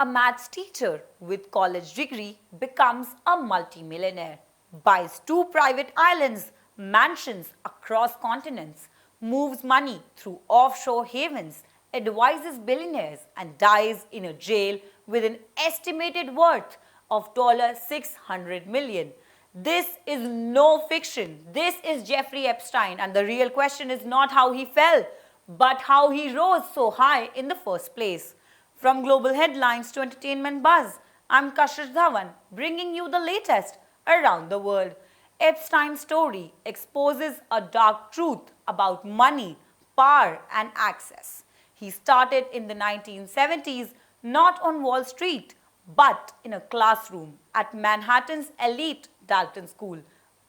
A maths teacher with college degree becomes a multimillionaire, buys two private islands, mansions across continents, moves money through offshore havens, advises billionaires, and dies in a jail with an estimated worth of $600 million. This is no fiction. This is Jeffrey Epstein, and the real question is not how he fell, but how he rose so high in the first place. From global headlines to entertainment buzz, I'm Kashish Dhawan, bringing you the latest around the world. Epstein's story exposes a dark truth about money, power, and access. He started in the 1970s not on Wall Street, but in a classroom at Manhattan's elite Dalton School,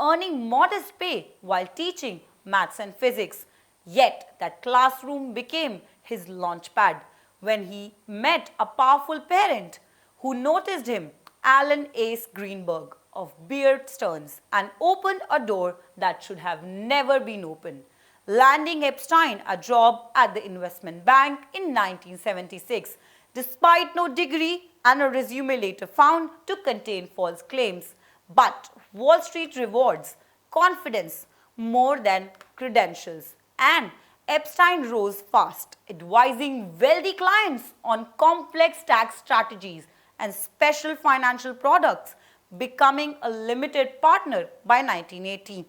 earning modest pay while teaching maths and physics. Yet that classroom became his launchpad when he met a powerful parent who noticed him, Alan Ace Greenberg of Bear Stearns, and opened a door that should have never been opened, landing Epstein a job at the investment bank in 1976, despite no degree and a resume later found to contain false claims. But Wall Street rewards confidence more than credentials, and Epstein rose fast, advising wealthy clients on complex tax strategies and special financial products, becoming a limited partner by 1980,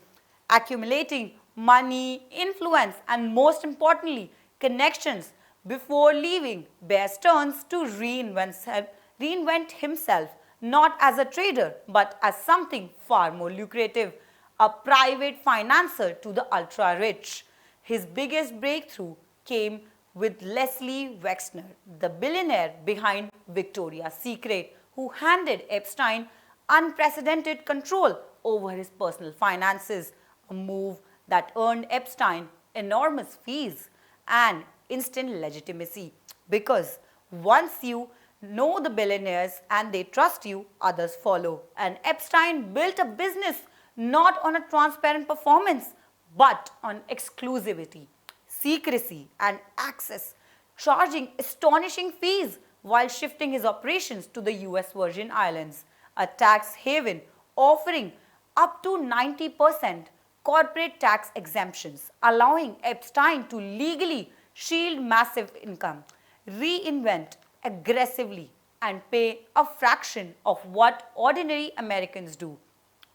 accumulating money, influence, and most importantly, connections before leaving Bear Stearns to reinvent himself not as a trader but as something far more lucrative, a private financer to the ultra-rich. His biggest breakthrough came with Leslie Wexner, the billionaire behind Victoria's Secret, who handed Epstein unprecedented control over his personal finances, a move that earned Epstein enormous fees and instant legitimacy. Because once you know the billionaires and they trust you, others follow. And Epstein built a business not on a transparent performance, but on exclusivity, secrecy, and access, charging astonishing fees while shifting his operations to the US Virgin Islands, a tax haven offering up to 90% corporate tax exemptions, allowing Epstein to legally shield massive income, reinvent aggressively, and pay a fraction of what ordinary Americans do.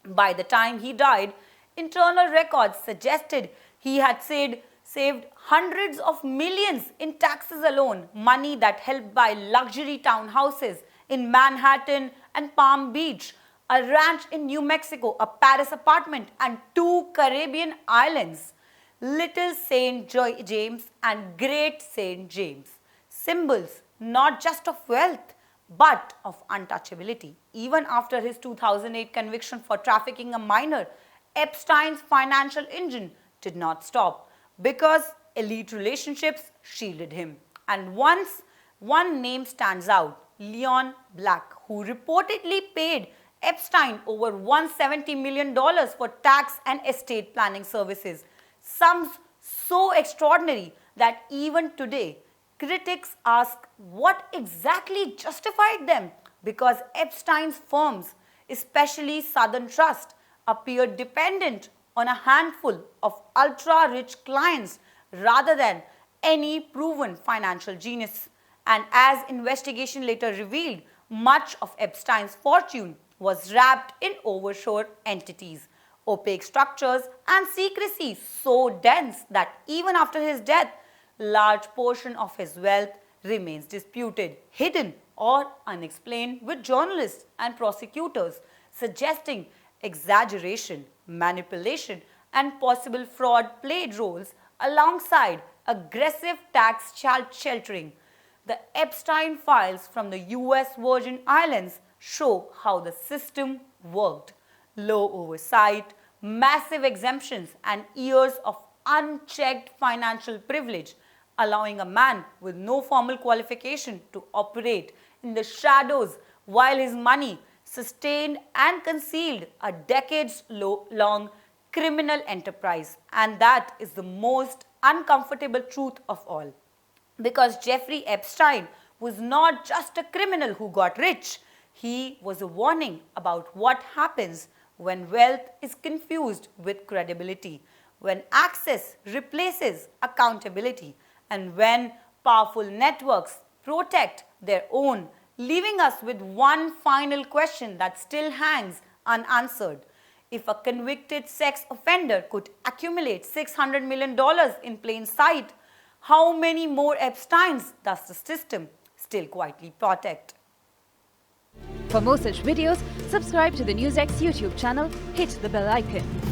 By the time he died, internal records suggested he had saved hundreds of millions in taxes alone, money that helped buy luxury townhouses in Manhattan and Palm Beach, a ranch in New Mexico, a Paris apartment, and two Caribbean islands, Little St. James and Great St. James, symbols not just of wealth but of untouchability. Even after his 2008 conviction for trafficking a minor, Epstein's financial engine did not stop because elite relationships shielded him. And one name stands out, Leon Black, who reportedly paid Epstein over $170 million for tax and estate planning services, sums so extraordinary that even today, critics ask what exactly justified them, because Epstein's firms, especially Southern Trust, appeared dependent on a handful of ultra-rich clients rather than any proven financial genius. And as investigation later revealed, much of Epstein's fortune was wrapped in offshore entities, opaque structures, and secrecy so dense that even after his death, large portion of his wealth remains disputed, hidden, or unexplained, with journalists and prosecutors suggesting exaggeration, manipulation, and possible fraud played roles alongside aggressive tax sheltering. The Epstein files from the US Virgin Islands show how the system worked. Low oversight, massive exemptions, and years of unchecked financial privilege, allowing a man with no formal qualification to operate in the shadows while his money sustained and concealed a decades-long criminal enterprise. And that is the most uncomfortable truth of all. Because Jeffrey Epstein was not just a criminal who got rich. He was a warning about what happens when wealth is confused with credibility, when access replaces accountability, and when powerful networks protect their own, leaving us with one final question that still hangs unanswered. If a convicted sex offender could accumulate $600 million in plain sight, how many more Epsteins does the system still quietly protect? For more such videos, subscribe to the NewsX YouTube channel, hit the bell icon.